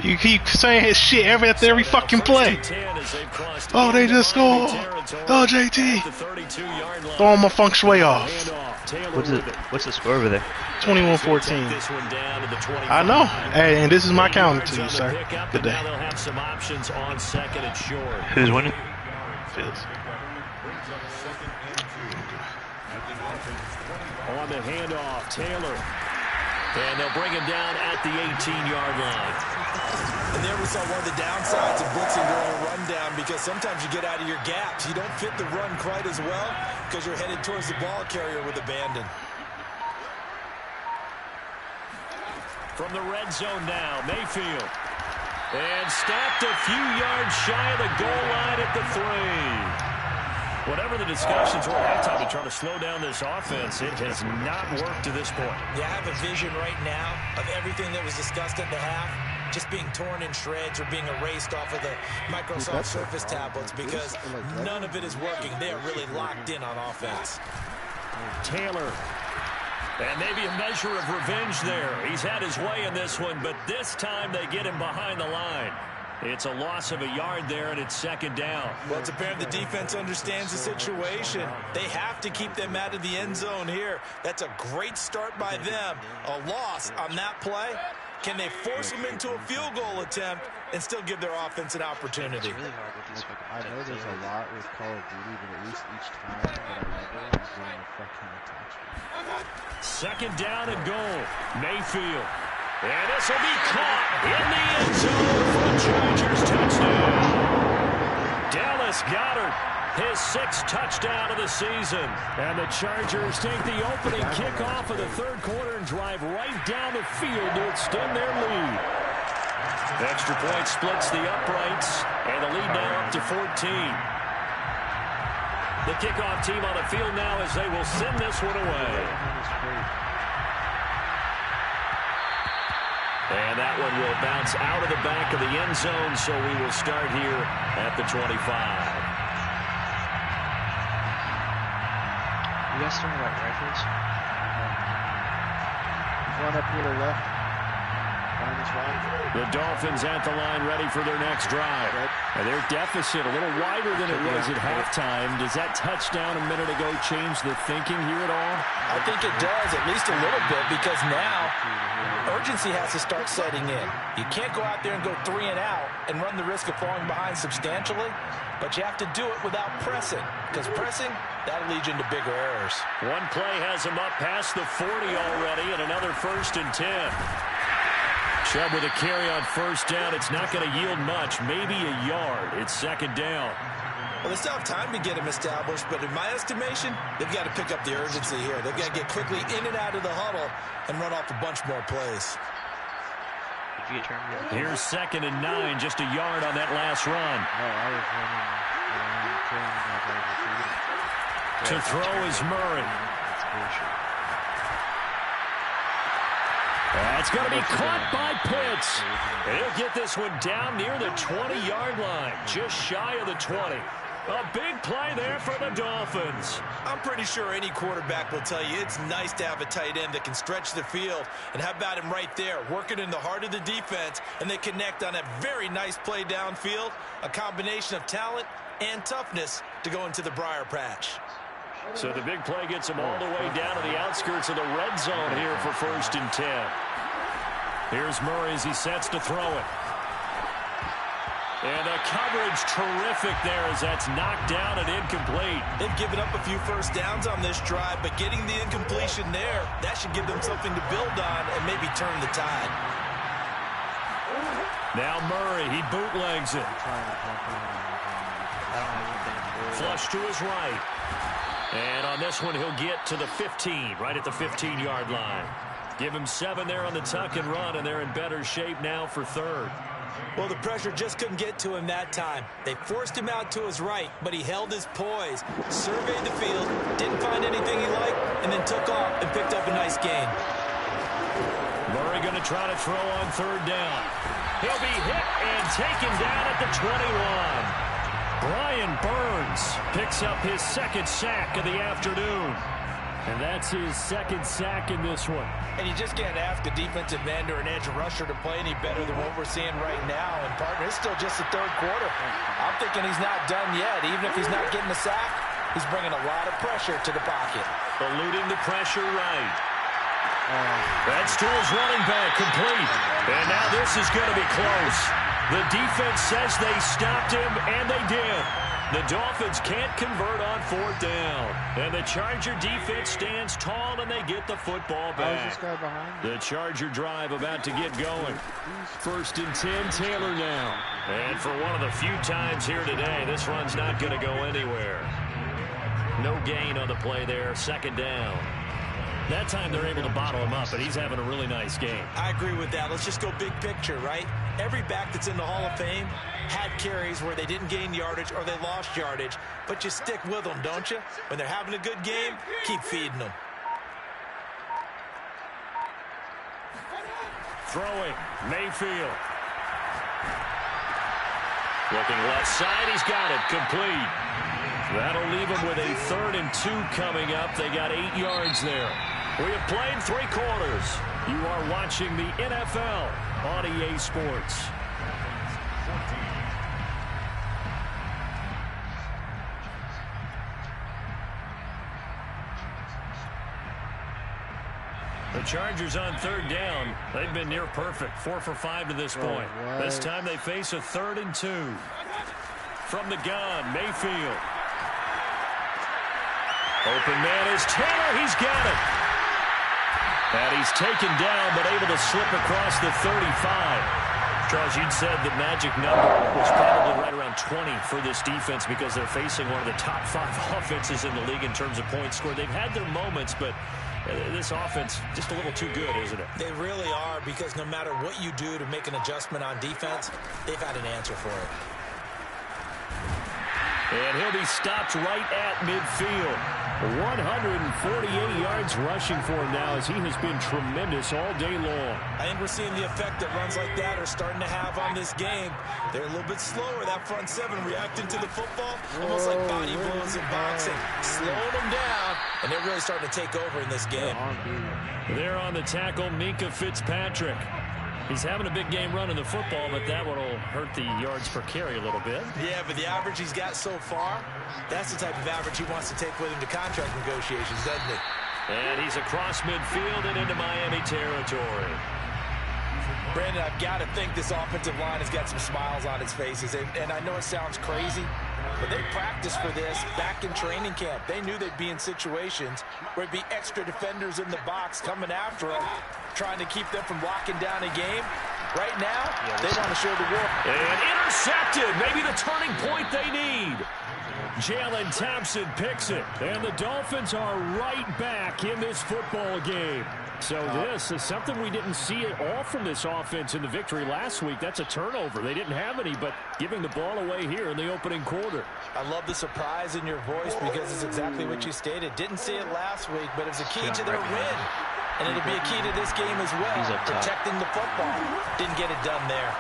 You keep saying his shit after every fucking play. Oh, they just scored. Oh, JT. Throwing my feng shui off. What's the score over there? 21-14. I know. Hey, and this is my counter to you, sir. Good day. Who's winning? Fields. On the handoff, Taylor. And they'll bring him down at the 18-yard line. And there we saw one of the downsides of blitzing during a rundown, because sometimes you get out of your gaps. You don't fit the run quite as well because you're headed towards the ball carrier with abandon. From the red zone now, Mayfield. And stopped a few yards shy of the goal line at the 3. Whatever the discussions were at halftime to try to slow down this offense, it has not worked to this point. Yeah, I have a vision right now of everything that was discussed at the half just being torn in shreds or being erased off of the Microsoft Surface tablets, because none of it is working. They are really locked in on offense. Taylor. And maybe a measure of revenge there. He's had his way in this one, but this time they get him behind the line. It's a loss of a yard there, and it's second down. Well, it's apparent the defense understands the situation. They have to keep them out of the end zone here. That's a great start by them. A loss on that play. Can they force them into a field goal attempt and still give their offense an opportunity? I know there's a lot with Call of Duty, but at least each time that I love it, I'm getting a fucking touchdown. Second down and goal. Mayfield. And this will be caught in the end zone for a Chargers touchdown. Dallas Goedert, his 6th touchdown of the season. And the Chargers take the opening kickoff of the third quarter and drive right down the field to extend their lead. Extra point splits the uprights, and the lead now up to 14. The kickoff team on the field now as they will send this one away. And that one will bounce out of the back of the end zone, so we will start here at the 25. You guys throwing about rifles? One up here to the left. The Dolphins at the line ready for their next drive. And their deficit a little wider than it was at halftime. Does that touchdown a minute ago change the thinking here at all? I think it does, at least a little bit, because now urgency has to start setting in. You can't go out there and go 3 and out and run the risk of falling behind substantially, but you have to do it without pressing, because pressing, that'll lead you into bigger errors. One play has him up past the 40 already, and another 1st and 10. Chubb with a carry on first down. It's not going to yield much, maybe a yard. It's second down. Well, they still have time to get him established, but in my estimation, they've got to pick up the urgency here. They've got to get quickly in and out of the huddle and run off a bunch more plays. Here's 2nd and 9, just a yard on that last run. To throw is Murray. That's going to be caught by Pitts. He'll get this one down near the 20-yard line, just shy of the 20. A big play there for the Dolphins. I'm pretty sure any quarterback will tell you it's nice to have a tight end that can stretch the field. And how about him right there, working in the heart of the defense, and they connect on a very nice play downfield, a combination of talent and toughness to go into the briar patch. So the big play gets him all the way down to the outskirts of the red zone here for 1st and 10. Here's Murray as he sets to throw it. And the coverage terrific there as that's knocked down and incomplete. They've given up a few first downs on this drive, but getting the incompletion there, that should give them something to build on and maybe turn the tide. Now Murray, he bootlegs it. Flush to his right. And on this one, he'll get to the 15, right at the 15-yard line. Give him 7 there on the tuck and run, and they're in better shape now for 3rd. Well, the pressure just couldn't get to him that time. They forced him out to his right, but he held his poise, surveyed the field, didn't find anything he liked, and then took off and picked up a nice gain. Murray going to try to throw on 3rd down. He'll be hit and taken down at the 21. Brian Burns picks up his 2nd sack of the afternoon. And that's his second sack in this one. And you just can't ask a defensive end or an edge rusher to play any better than what we're seeing right now. And, partner, it's still just the third quarter. I'm thinking he's not done yet. Even if he's not getting a sack, he's bringing a lot of pressure to the pocket. Eluding the pressure right. That's to his running back, complete. And now this is going to be close. The defense says they stopped him, and they did. The Dolphins can't convert on fourth down. And the Charger defense stands tall, and they get the football back. The Charger drive about to get going. 1st and 10, Taylor now. And for one of the few times here today, this run's not going to go anywhere. No gain on the play there, 2nd down. That time they're able to bottle him up, but he's having a really nice game. I agree with that. Let's just go big picture, right? Every back that's in the Hall of Fame had carries where they didn't gain yardage or they lost yardage, but you stick with them, don't you? When they're having a good game, keep feeding them. Throwing, Mayfield. Looking left side, he's got it, complete. That'll leave him with a 3rd and 2 coming up. They got 8 yards there. We have played 3 quarters. You are watching the NFL on EA Sports. The Chargers on 3rd down. They've been near perfect. 4 for 5 to this point. This time they face a 3rd and 2. From the gun, Mayfield. Open man is Taylor. He's got it. And he's taken down, but able to slip across the 35. Charles, you'd said the magic number was probably right around 20 for this defense because they're facing one of the top 5 offenses in the league in terms of points scored. They've had their moments, but this offense just a little too good, isn't it? They really are, because no matter what you do to make an adjustment on defense, they've had an answer for it. And he'll be stopped right at midfield. 148 yards rushing for him now as he has been tremendous all day long. I think we're seeing the effect that runs like that are starting to have on this game. They're a little bit slower, that front 7 reacting to the football, almost like body blows in boxing, slowing them down, and they're really starting to take over in this game. There on the tackle, Minkah Fitzpatrick. He's having a big game running the football, but that one will hurt the yards per carry a little bit. Yeah, but the average he's got so far, that's the type of average he wants to take with him to contract negotiations, doesn't he? And he's across midfield and into Miami territory. Brandon, I've got to think this offensive line has got some smiles on its faces. And I know it sounds crazy, but they practiced for this back in training camp. They knew they'd be in situations where it'd be extra defenders in the box coming after them, trying to keep them from locking down a game. Right now, they want to show the world. And intercepted. Maybe the turning point they need. Jalen Thompson picks it. And the Dolphins are right back in this football game. So this is something we didn't see at all from this offense in the victory last week. That's a turnover. They didn't have any, but giving the ball away here in the opening quarter. I love the surprise in your voice because it's exactly what you stated. Didn't see it last week, but it's a key to their win. And it'll be a key to this game as well, protecting the football. Didn't get it done there.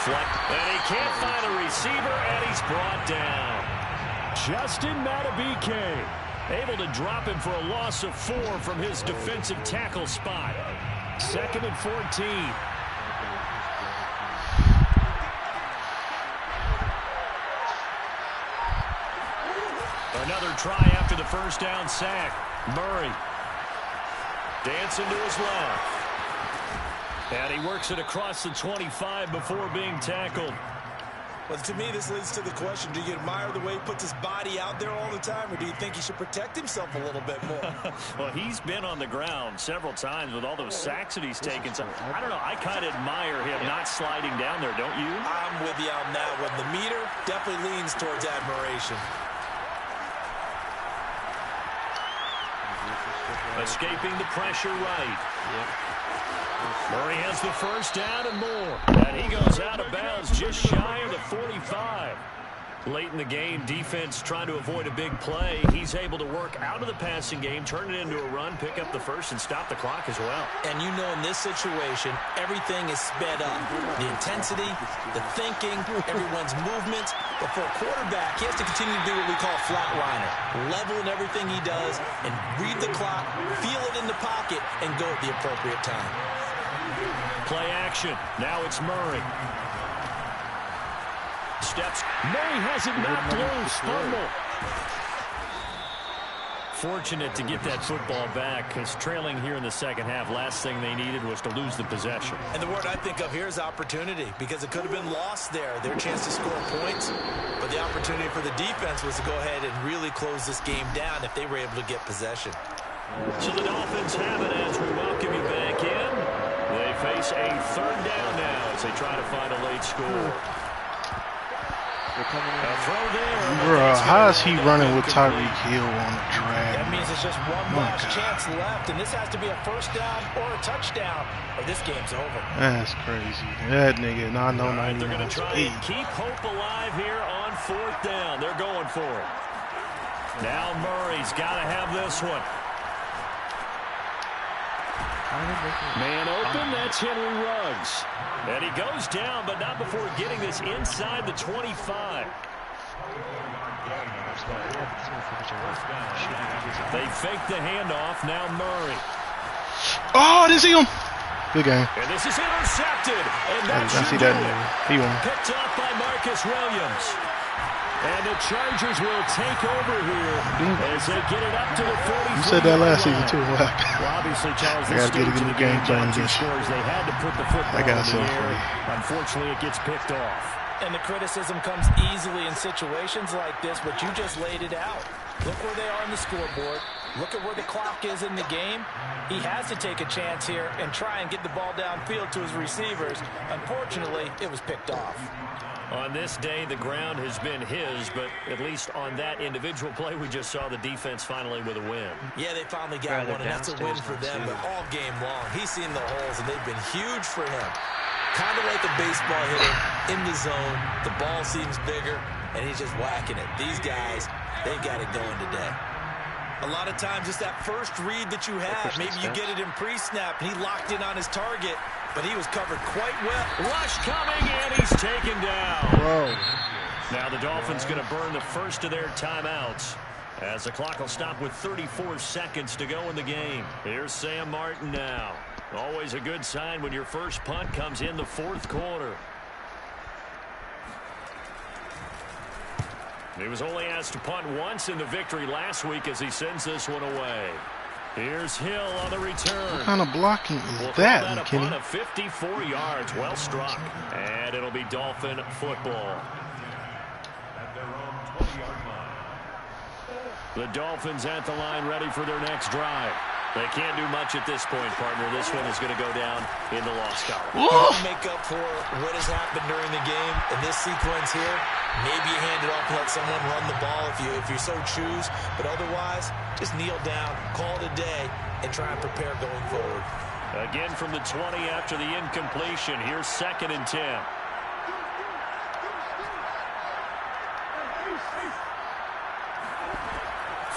And he can't find a receiver, and he's brought down. Justin Madubuike able to drop him for a loss of 4 from his defensive tackle spot. 2nd and 14. Another try after the first down sack. Murray dancing to his left. And he works it across the 25 before being tackled. Well, to me, this leads to the question, do you admire the way he puts his body out there all the time, or do you think he should protect himself a little bit more? Well, he's been on the ground several times with all those sacks that he's taken. So, I don't know, I kind of admire him not sliding down there, don't you? I'm with you on that one. The meter definitely leans towards admiration. Escaping the pressure right. Murray has the first down and more. And he goes out of bounds just shy of the 45. Late in the game, defense trying to avoid a big play. He's able to work out of the passing game, turn it into a run, pick up the first, and stop the clock as well. And you know in this situation, everything is sped up. The intensity, the thinking, everyone's movements, But for a quarterback, he has to continue to do what we call flatliner. Level in everything he does and read the clock, feel it in the pocket, and go at the appropriate time. Play action. Now it's Murray. Steps. Murray has it knocked loose. Fumble. Fortunate to get that football back, because trailing here in the second half, last thing they needed was to lose the possession. And the word I think of here is opportunity, because it could have been lost there, their chance to score points. But the opportunity for the defense was to go ahead and really close this game down if they were able to get possession. So the Dolphins have it as we welcome you back in. They face a third down now as they try to find a late score. A throw there. Bro, how is he running with Tyreek Hill on the drag? That means it's just one last chance left, and this has to be a first down or a touchdown, or this game's over. That's crazy. That nigga, no, They're going to try and keep hope alive here on fourth down. They're going for it. Now Murray's got to have this one. Man open, that's Henry Ruggs. And he goes down, but not before getting this inside the 25. They fake the handoff, now Murray. Oh, I didn't see him. Good game. And this is intercepted. And that I see that nigga. He won. Picked up by Marcus Williams. And the Chargers will take over here as they get it up to the 40. You said that last season too. What happened? Well, obviously, Charles, I gotta get it in the game plan against you. They had to put the football I got in the something air. for you. Unfortunately, it gets picked off. And the criticism comes easily in situations like this, but you just laid it out. Look where they are on the scoreboard. Look at where the clock is in the game. He has to take a chance here and try and get the ball downfield to his receivers. Unfortunately, it was picked off. On this day, the ground has been his, but at least on that individual play, we just saw the defense finally with a win. Yeah, they finally got one, and that's a win for them, but all game long, he's seen the holes, and they've been huge for him. Kind of like a baseball hitter in the zone. The ball seems bigger, and he's just whacking it. These guys, they got it going today. A lot of times, it's that first read that you have. Maybe you get it in pre-snap, and he locked in on his target, but he was covered quite well. Rush coming, and he's taken down. Bro. Now the Dolphins going to burn the first of their timeouts as the clock will stop with 34 seconds to go in the game. Here's Sam Martin now. Always a good sign when your first punt comes in the fourth quarter. He was only asked to punt once in the victory last week as he sends this one away. Here's Hill on the return. What kind of blocking is We'll that, call that a McKinney? punt of 54 yards. Well struck. And it'll be Dolphin football. The Dolphins at the line ready for their next drive. They can't do much at this point, partner. This one is going to go down in the loss column. Make up for what has happened during the game in this sequence here. Maybe you hand it off and let someone run the ball if you so choose. But otherwise, just kneel down, call it a day, and try and prepare going forward. Again from the 20 after the incompletion. Here's 2nd and 10.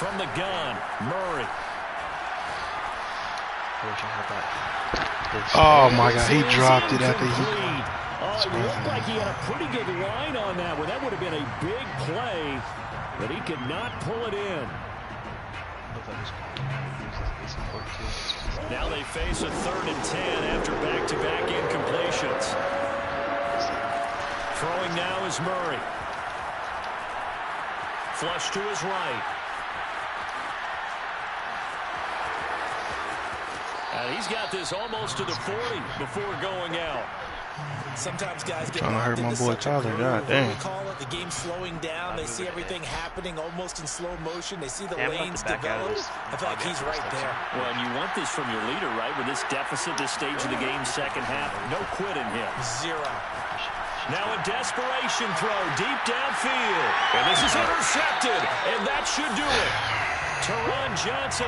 From the gun, Murray. Oh my God, he dropped it after he. It looked like he had a pretty good line on that one. That would have been a big play, but he could not pull it in. Now they face a 3rd and 10 after back-to-back incompletions. Throwing now is Murray. Flush to his right. And he's got this almost to the 40 before going out. Sometimes guys get Trying to hurt my boy Tyler. God damn. We call it the game slowing down. They see everything happening almost in slow motion. They see the lanes develop. I feel like he's right there. Well, and you want this from your leader, right? With this deficit, this stage of the game, second half, no quitting him. Zero. Now a desperation throw deep downfield. And this is intercepted. And that should do it. Teron Johnson